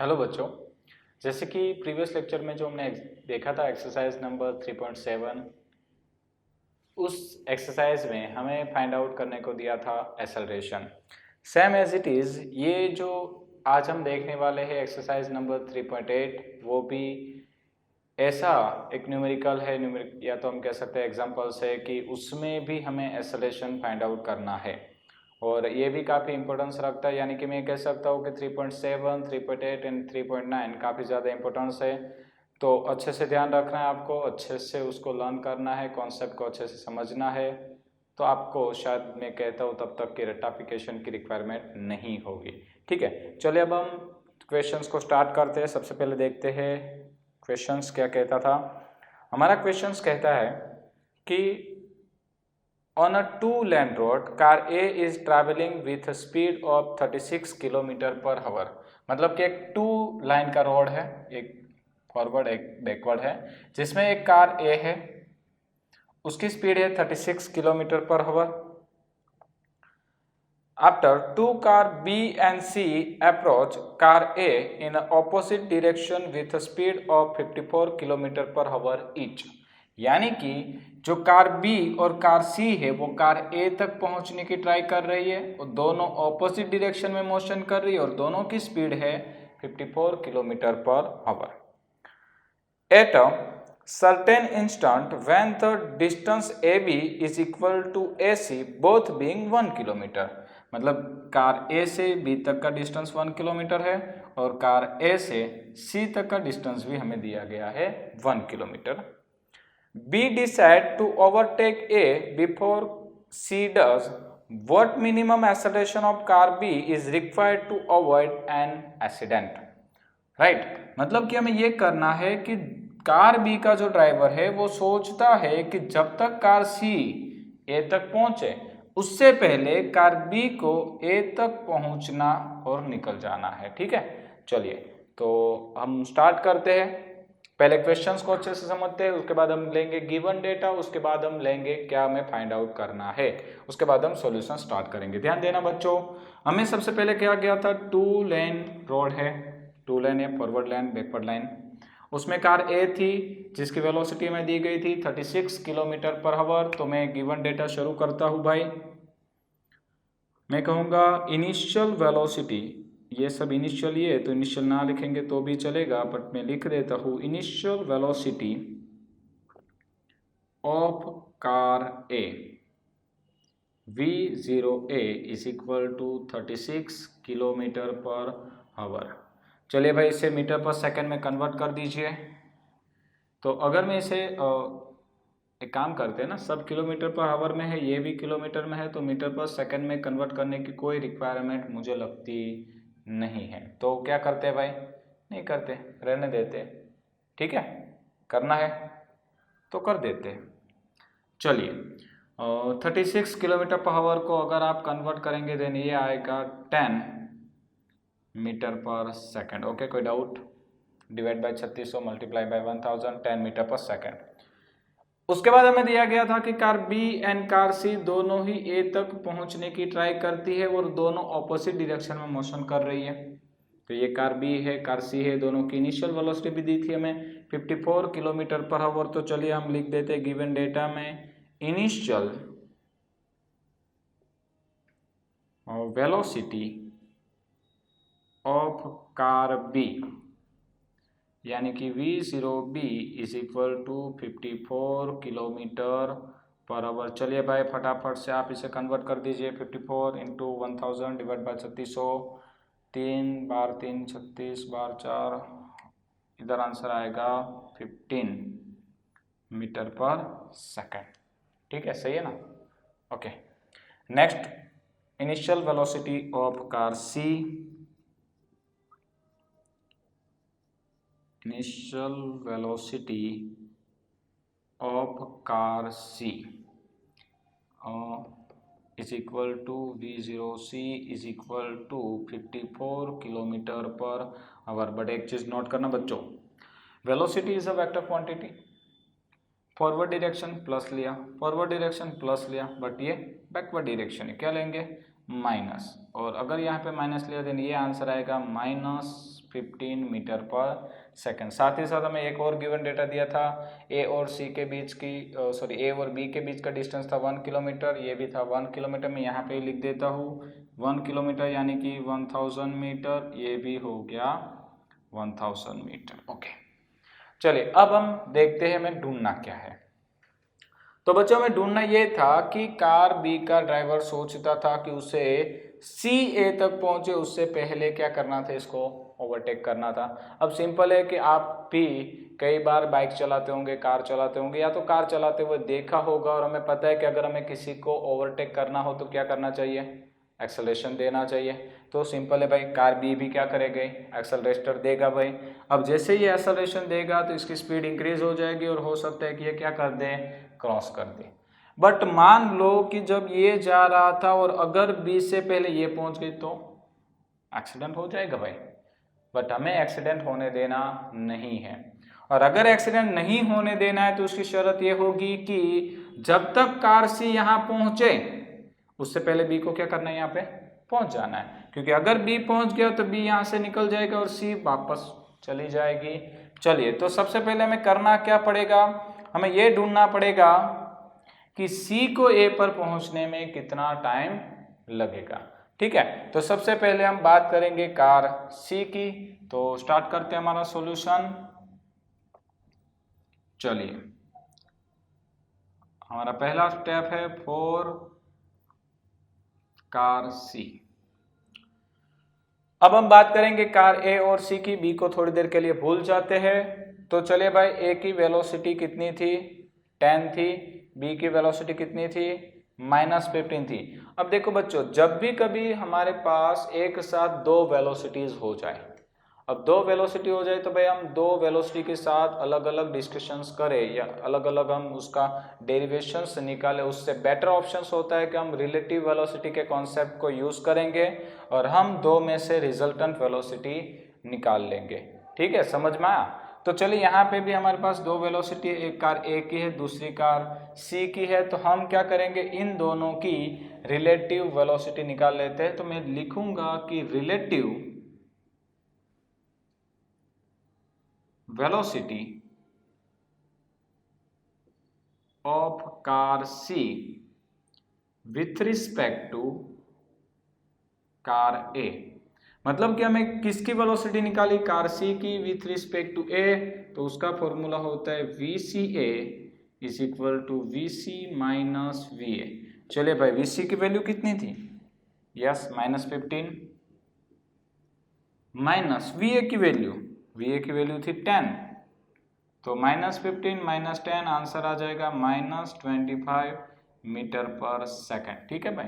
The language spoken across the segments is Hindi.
हेलो बच्चों, जैसे कि प्रीवियस लेक्चर में जो हमने देखा था एक्सरसाइज नंबर 3.7, उस एक्सरसाइज में हमें फाइंड आउट करने को दिया था acceleration. Same as it is ये जो आज हम देखने वाले हैं एक्सरसाइज नंबर 3.8, वो भी ऐसा एक न्यूमेरिकल है, या तो हम कह सकते हैं एग्जाम्पल्स है कि उसमें भी हमें एक्सेलरेशन फाइंड आउट करना है और ये भी काफ़ी इंपॉर्टेंस रखता है। यानी कि मैं कह सकता हूँ कि 3.7, 3.8 एंड 3.9 काफ़ी ज़्यादा इंपॉर्टेंस है। तो अच्छे से ध्यान रखना है, आपको अच्छे से उसको लर्न करना है, कॉन्सेप्ट को अच्छे से समझना है, तो आपको शायद मैं कहता हूँ तब तक की रेक्टिफिकेशन की रिक्वायरमेंट नहीं होगी। ठीक है, चलिए अब हम क्वेश्चंस को स्टार्ट करते हैं। सबसे पहले देखते हैं क्वेश्चंस क्या कहता था। हमारा क्वेश्चंस कहता है कि On a two-lane road, car A is traveling with a speed of 36 kilometre per our. मतलब कि एक टू लाइन का रोड है, एक फॉरवर्ड एक बैकवर्ड है, जिसमें एक कार A है, उसकी स्पीड है 36 kilometre per our. After two car B and C approach car A in an opposite direction with a speed of 54 kilometre per our each। यानी कि जो कार B और कार C है वो कार A तक पहुंचने की ट्राई कर रही है और दोनों ऑपोजिट डायरेक्शन में मोशन कर रही है और दोनों की स्पीड है 54 kilometre per our. At a certain instant when the distance AB is equal to AC both being 1 kilometre. मतलब कार A से B तक का डिस्टेंस 1 किलोमीटर है और कार A से C तक का डिस्टेंस भी हमें दिया गया है 1 kilometre. B decide to overtake A before C does, what minimum acceleration of car B is required to avoid an accident। Right, मतलब कि हमें ये करना है कि कार बी का जो ड्राइवर है वो सोचता है कि जब तक कार सी ए तक पहुंचे उससे पहले कार बी को ए तक पहुंचना और निकल जाना है। ठीक है, चलिए तो हम स्टार्ट करते हैं। पहले क्वेश्चंस को अच्छे से समझते हैं, उसके बाद हम लेंगे गिवन डेटा, उसके बाद हम लेंगे क्या हमें फाइंड आउट करना है, उसके बाद हम सॉल्यूशन स्टार्ट करेंगे। ध्यान देना बच्चों, हमें सबसे पहले क्या गया था, टू लेन रोड है, टू लेन है, फॉरवर्ड लाइन बैकवर्ड लाइन। उसमें कार ए थी जिसकी वेलोसिटी में दी गई थी 36 किलोमीटर पर आवर। तो मैं गिवन डेटा शुरू करता हूँ भाई। मैं कहूँगा इनिशियल वेलोसिटी, ये सब इनिशियल ये तो इनिशियल ना लिखेंगे तो भी चलेगा, बट मैं लिख देता हूँ initial velocity of car A V0A is equal to 36 kilometre per hour. चलिए भाई इसे मीटर पर सेकंड में कन्वर्ट कर दीजिए। तो अगर मैं इसे एक काम करते हैं ना, सब किलोमीटर पर आवर में है, ये भी किलोमीटर में है, तो मीटर पर सेकंड में कन्वर्ट करने की कोई रिक्वायरमेंट मुझे लगती नहीं है। तो क्या करते हैं भाई, नहीं करते, रहने देते। ठीक है, करना है तो कर देते हैं। चलिए 36 किलोमीटर पर आवर को अगर आप कन्वर्ट करेंगे देन ये आएगा 10 मीटर पर सेकंड। ओके, कोई doubt? Divide by 3600 multiply by 1000, 10 metre पर सेकंड। उसके बाद हमें दिया गया था कि car B and car C दोनों ही ए तक पहुंचने की ट्राई करती है और दोनों ऑपोजिट डायरेक्शन में मोशन कर रही है। तो ये कार बी है, कार सी है, दोनों की इनिशियल वेलोसिटी भी दी थी हमें 54 किलोमीटर पर आवर। तो चलिए हम लिख देते हैं गिवन डेटा में initial velocity of car B यानी कि V0B is equal to 54 kilometre per hour. चलिए भाई फटाफट से आप इसे कन्वर्ट कर दीजिए, 54 इंटू 1000 डिवाइड बाई 3600, 3 बार 3 36 बार 4, इधर आंसर आएगा 15 मीटर पर सेकंड। ठीक है, सही है ना? Okay, next initial velocity of car C, initial velocity of car C is equal to V0C is equal to 54 kilometre per our. But एक चीज़ नोट करना बच्चों, velocity is a vector quantity. Forward direction plus लिया, फॉरवर्ड डायरेक्शन प्लस लिया, बट ये बैकवर्ड डायरेक्शन है, क्या लेंगे, माइनस। और अगर यहाँ पे माइनस लिया देन ये आंसर आएगा माइनस 15 मीटर पर सेकंड। साथ ही साथ हमें एक और गिवन डेटा दिया था, ए और सी के बीच की ए और बी के बीच का डिस्टेंस था 1 किलोमीटर, ये भी था 1 किलोमीटर। मैं यहाँ पे लिख देता हूँ 1 किलोमीटर यानी कि 1000 मीटर, ये भी हो गया 1000 मीटर। ओके, चलिए अब हम देखते हैं हमें ढूंढना क्या है। तो बच्चों में ढूंढना ये था कि कार बी का ड्राइवर सोचता था कि उसे सी ए तक पहुंचे, उससे पहले क्या करना था, इसको ओवरटेक करना था। अब सिंपल है कि आप भी कई बार बाइक चलाते होंगे, कार चलाते होंगे, या तो कार चलाते हुए देखा होगा, और हमें पता है कि अगर हमें किसी को ओवरटेक करना हो तो क्या करना चाहिए, एक्सेलरेशन देना चाहिए। तो सिंपल है भाई, कार बी भी क्या करेगी, एक्सेलरेटर देगा भाई। अब जैसे ये एक्सेलरेशन देगा तो इसकी स्पीड इंक्रीज हो जाएगी और हो सकता है कि ये क्या कर दे, क्रॉस कर दे। बट मान लो कि जब ये जा रहा था और अगर बी से पहले ये पहुंच गई तो एक्सीडेंट हो जाएगा भाई। बट हमें एक्सीडेंट होने देना नहीं है, और अगर एक्सीडेंट नहीं होने देना है तो उसकी शर्त ये होगी कि जब तक कार सी यहाँ पहुंचे उससे पहले बी को क्या करना है, यहाँ पे पहुंच जाना है। क्योंकि अगर बी पहुंच गया तो बी यहाँ से निकल जाएगा और सी वापस चली जाएगी। चलिए, तो सबसे पहले हमें करना क्या पड़ेगा, हमें ये ढूंढना पड़ेगा कि सी को ए पर पहुंचने में कितना टाइम लगेगा। ठीक है, तो सबसे पहले हम बात करेंगे कार सी की। तो स्टार्ट करते हैं हमारा सॉल्यूशन। चलिए, हमारा पहला स्टेप है फॉर कार सी। अब हम बात करेंगे कार ए और सी की, बी को थोड़ी देर के लिए भूल जाते हैं। तो चलिए भाई, ए की वेलोसिटी कितनी थी, 10 थी, बी की वेलोसिटी कितनी थी, -15 थी। अब देखो बच्चों, जब भी कभी हमारे पास एक साथ दो वेलोसिटीज हो जाए, अब दो वेलोसिटी हो जाए तो भाई हम दो वेलोसिटी के साथ अलग अलग डिस्कशंस करें या अलग अलग हम उसका डेरिवेशंस निकालें, उससे बेटर ऑप्शंस होता है कि हम रिलेटिव वेलोसिटी के कॉन्सेप्ट को यूज करेंगे और हम दो में से रिजल्टेंट वेलोसिटी निकाल लेंगे। ठीक है, समझ में आया। तो चलिए, यहाँ पे भी हमारे पास दो वेलोसिटी, एक कार ए की है, दूसरी कार सी की है। तो हम क्या करेंगे, इन दोनों की रिलेटिव वेलोसिटी निकाल लेते हैं। तो मैं लिखूंगा कि relative velocity of car C with respect to car A. मतलब कि हमें किसकी वेलोसिटी निकाली, कार सी की विथ रिस्पेक्ट टू ए। तो उसका फॉर्मूला होता है V C A is equal to V C minus V A. चलिए भाई, वी सी की वैल्यू कितनी थी, यस -15, माइनस वी ए की वैल्यू, वी ए की वैल्यू थी 10। तो -15 -10 आंसर आ जाएगा -25 मीटर पर सेकंड। ठीक है भाई,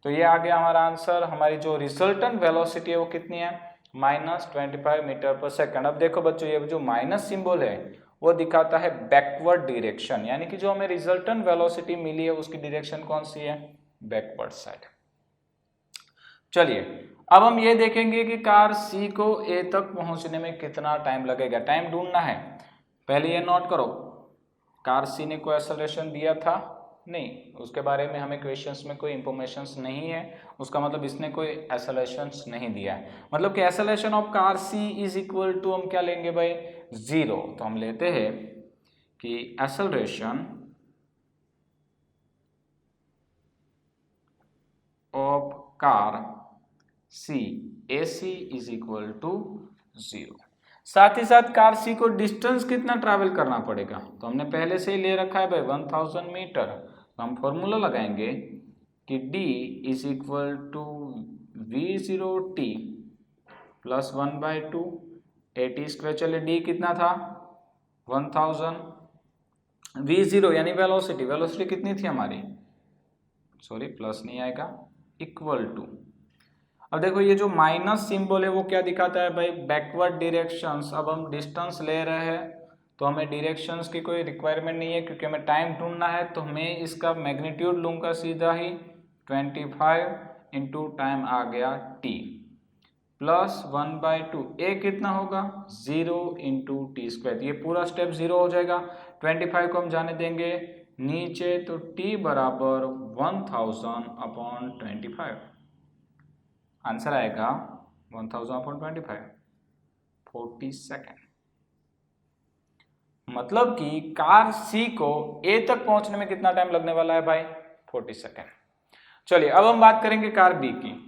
तो ये आ गया हमारा आंसर। हमारी जो रिजल्टेंट वेलोसिटी है वो कितनी है, -25 मीटर पर सेकंड। अब देखो बच्चों, ये जो माइनस सिंबल है वो दिखाता है बैकवर्ड डायरेक्शन, यानी कि जो हमें रिजल्टेंट वेलोसिटी मिली है उसकी डायरेक्शन कौन सी है, बैकवर्ड साइड। चलिए, अब हम ये देखेंगे कि कार सी को ए तक पहुंचने में कितना टाइम लगेगा। टाइम ढूंढना है। पहले ये नोट करो, कार सी ने कोई एक्सेलरेशन दिया था नहीं, उसके बारे में हमें क्वेश्चंस में कोई इंफॉर्मेशन नहीं है। उसका मतलब इसने कोई एक्सेलरेशन नहीं दिया है। मतलब कि acceleration of car C is equal to हम क्या लेंगे भाई, 0। तो हम लेते हैं कि acceleration of car C A C is equal to 0। साथ ही साथ कार सी को डिस्टेंस कितना ट्रैवल करना पड़ेगा, तो हमने पहले से ही ले रखा है भाई 1000 मीटर। तो हम फॉर्मूला लगाएंगे कि d is equal to v0t plus 1/2 at²। चलिए, d कितना था 1000, v0 यानी वेलोसिटी, वेलोसिटी कितनी थी हमारी, सॉरी प्लस नहीं आएगा, इक्वल टू। अब देखो, ये जो माइनस सिंबल है वो क्या दिखाता है भाई, बैकवर्ड डायरेक्शंस। अब हम डिस्टेंस ले रहे हैं तो हमें डायरेक्शंस की कोई रिक्वायरमेंट नहीं है, क्योंकि हमें टाइम ढूंढना है। तो हमें इसका मैग्नीट्यूड लूंगा सीधा ही 25 इंटू टाइम आ गया t प्लस 1/2। ए कितना होगा 0 इंटू t²। ये पूरा स्टेप 0 हो जाएगा। 25 को हम जाने देंगे नीचे, तो t बराबर 1000/25। आंसर आएगा 1000/25। 40 सेकेंड। मतलब कि कार सी को ए तक पहुंचने में कितना टाइम लगने वाला है भाई? 40 सेकेंड। चलिए अब हम बात करेंगे कार बी की।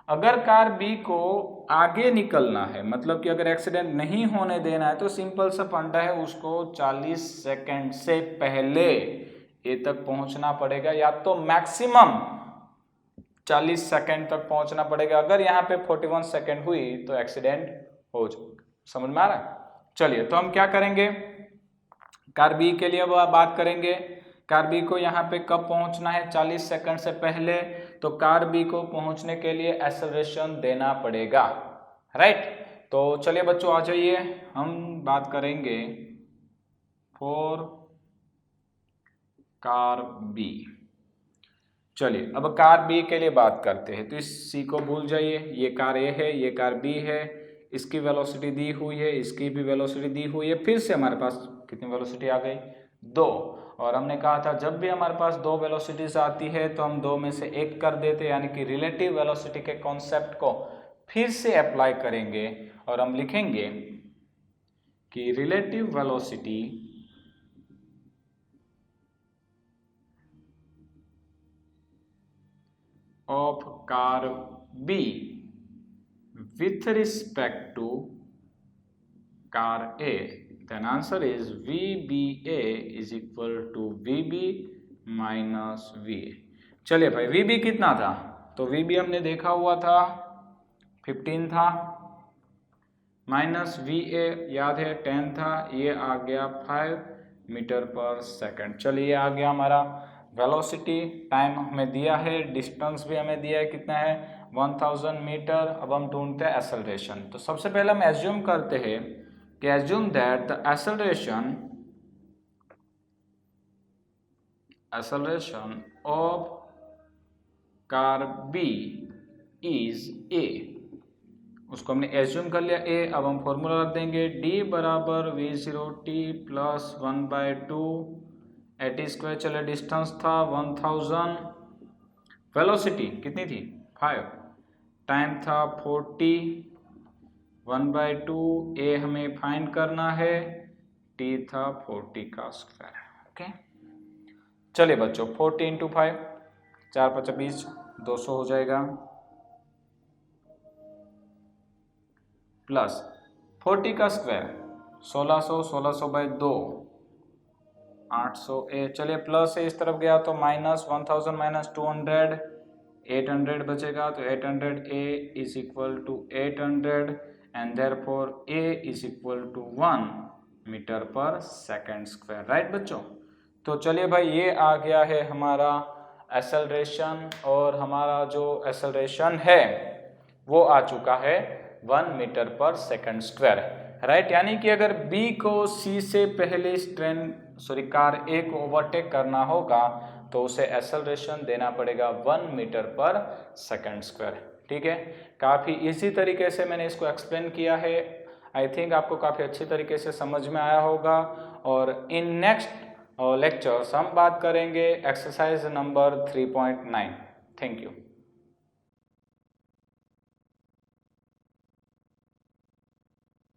अगर कार बी को आगे निकलना है, मतलब कि अगर एक्सीडेंट नहीं होने देना है, तो सिंपल सा फंडा है, उसको 40 सेकेंड से पहले ए तक पहुंचना पड़ेगा, या तो मैक्सिमम 40 सेकेंड तक पहुंचना पड़ेगा। अगर यहाँ पे 41 सेकेंड हुई तो एक्सीडेंट हो जाएगा। समझ में आ रहा है? चलिए तो हम क्या करेंगे, कार बी के लिए बात करेंगे। कार बी को यहाँ पे कब पहुंचना है? 40 सेकंड से पहले। तो कार बी को पहुंचने के लिए एक्सेलरेशन देना पड़ेगा, राइट। तो चलिए बच्चों आ जाइए, हम बात करेंगे फॉर कार बी। चलिए अब कार बी के लिए बात करते हैं। तो इस सी को भूल जाइए, ये कार ए है, ये कार बी है, इसकी वेलोसिटी दी हुई है, इसकी भी वेलोसिटी दी हुई है। फिर से हमारे पास कितनी वेलोसिटी आ गई? 2। और हमने कहा था जब भी हमारे पास 2 वेलोसिटीज आती है तो हम 2 में से एक कर देते, यानी कि रिलेटिव वेलोसिटी के कॉन्सेप्ट को फिर से अप्लाई करेंगे और हम लिखेंगे कि relative velocity of car B with respect to car A, then answer is VBA is equal to VB minus VA। चलिए भाई VB कितना था? तो VB हमने देखा हुआ था 15 था, माइनस VA याद है 10 था, ये आ गया 5 मीटर पर सेकंड। चलिए आ गया हमारा वेलोसिटी, टाइम हमें दिया है, डिस्टेंस भी हमें दिया है, कितना है? 1000 मीटर। अब हम ढूंढते हैं एक्सेलरेशन। तो सबसे पहले हम एज्यूम करते हैं कि assume that the acceleration of car B is A. उसको हमने एज्यूम कर लिया ए। अब हम फॉर्मूला रख देंगे d बराबर v0t प्लस 1/2 एटी स्क्वायर। चले डिस्टेंस था 1000, वेलोसिटी कितनी थी? 5, टाइम था 40, 1/2 ए हमें फाइंड करना है, t था 40 का स्क्वायर। ओके चलिए बच्चों 40 × 5, 4 × 5 20, 200 हो जाएगा, प्लस 40 का स्क्वायर 1600, 1600/2 800 ए। चलिए प्लस से इस तरफ गया तो माइनस 1000 माइनस 200 800 बचेगा। तो 800 A is equal to 800 and therefore A is equal to 1 metre पर सेकंड स्क्वायर, राइट बच्चों। तो चलिए भाई ये आ गया है हमारा एक्सेलरेशन, और हमारा जो एक्सेलरेशन है वो आ चुका है 1 मीटर पर सेकंड स्क्वायर, राइट। यानी कि अगर B को C से पहले कार A को ओवरटेक करना होगा तो उसे एक्सेलरेशन देना पड़ेगा 1 मीटर पर सेकंड स्क्वायर। ठीक है, काफ़ी इजी तरीके से मैंने इसको एक्सप्लेन किया है। आई थिंक आपको काफ़ी अच्छी तरीके से समझ में आया होगा। और इन नेक्स्ट लेक्चर्स हम बात करेंगे एक्सरसाइज नंबर 3.9। Thank you.